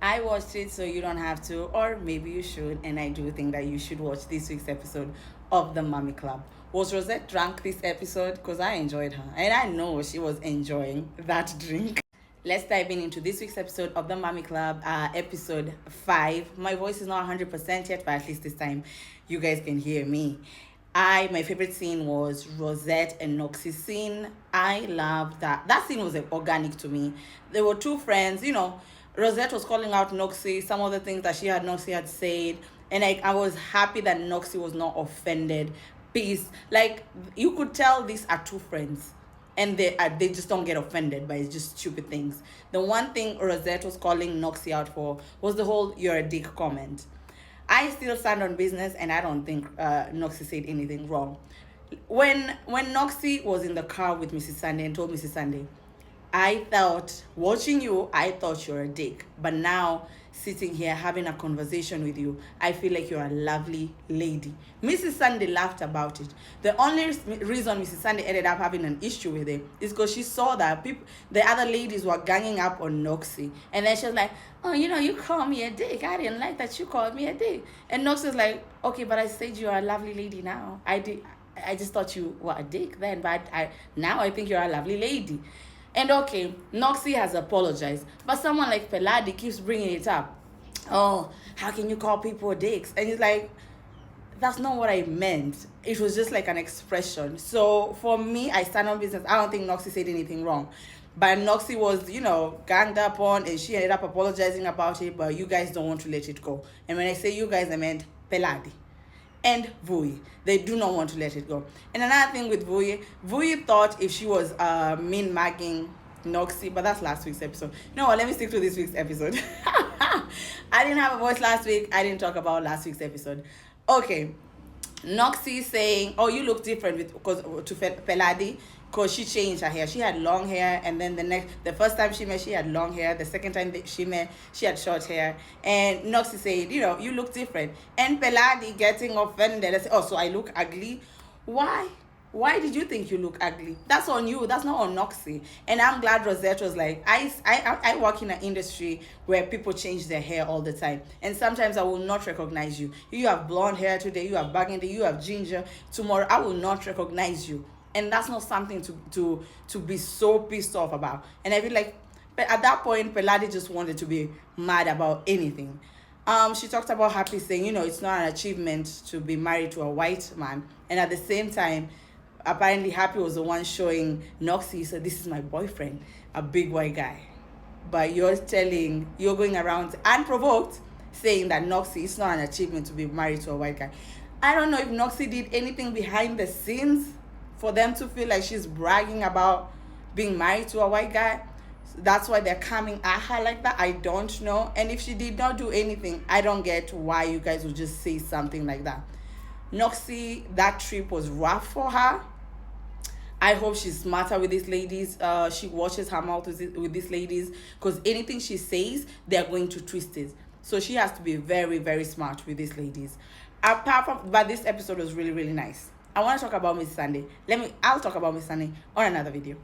I watched it, so you don't have to, or maybe you should. And I do think that you should watch this week's episode of the Mommy Club. Was Rosette drunk this episode? Because I enjoyed her, and I know she was enjoying that drink. Let's dive into this week's episode of the Mommy Club, episode 5. My voice is not 100% yet, but at least this time you guys can hear me. My favorite scene was Rosette and Nokise scene. I loved that. That scene was like, organic to me. There were two friends, Rosette was calling out Nokise, some of the things that Nokise had said, and I was happy that Nokise was not offended. Peace. Like, you could tell these are two friends, and they just don't get offended by just stupid things. The one thing Rosette was calling Nokise out for was the whole "you're a dick" comment. I still stand on business, and I don't think Nokise said anything wrong. When Nokise was in the car with Mrs. Sunday and told Mrs. Sunday, I thought, watching you, I thought you're a dick. But now, sitting here having a conversation with you, I feel like you're a lovely lady. Mrs. Sunday laughed about it. The only reason Mrs. Sunday ended up having an issue with it is because she saw that the other ladies were ganging up on Nokise. And then she was like, oh, you call me a dick. I didn't like that you called me a dick. And Nokise was like, okay, but I said you're a lovely lady now. I just thought you were a dick then, but now I think you're a lovely lady. And okay, Nokise has apologized, but someone like Peladi keeps bringing it up. Oh, how can you call people dicks? And it's like, that's not what I meant. It was just like an expression. So for me, I stand on business. I don't think Nokise said anything wrong. But Nokise was, ganged up on, and she ended up apologizing about it, but you guys don't want to let it go. And when I say you guys, I meant Peladi and Vui. They do not want to let it go. And another thing with Vui thought if she was mean-mugging Nokise, but that's last week's episode. No, let me stick to this week's episode. I didn't have a voice last week. I didn't talk about last week's episode. Okay, Nokise saying, oh, you look different to Peladi, because she changed her hair. She had long hair, and then the first time she met, she had long hair. The second time she met, she had short hair. And Nokise said, you look different. And Peladi getting offended. I said, oh, so I look ugly? Why? Why did you think you look ugly? That's on you. That's not on Nokise. And I'm glad Rosette was like, I work in an industry where people change their hair all the time. And sometimes I will not recognize you. You have blonde hair today. You have burgundy. You have ginger. Tomorrow, I will not recognize you. And that's not something to be so pissed off about. And I feel like at that point, Peladi just wanted to be mad about anything. She talked about Happy saying, it's not an achievement to be married to a white man. And at the same time, apparently Happy was the one showing Nokise, so this is my boyfriend, a big white guy. But you're going around unprovoked saying that Nokise, it's not an achievement to be married to a white guy. I don't know if Nokise did anything behind the scenes for them to feel like she's bragging about being married to a white guy. That's why they're coming at her like that. I don't know. And if she did not do anything, I don't get why you guys would just say something like that. Nokise, that trip was rough for her. I hope she's smarter with these ladies. She watches her mouth with these ladies, because anything she says, they're going to twist it. So she has to be very, very smart with these ladies. But this episode was really, really nice. I want to talk about Miss Sunday. I'll talk about Miss Sunday on another video.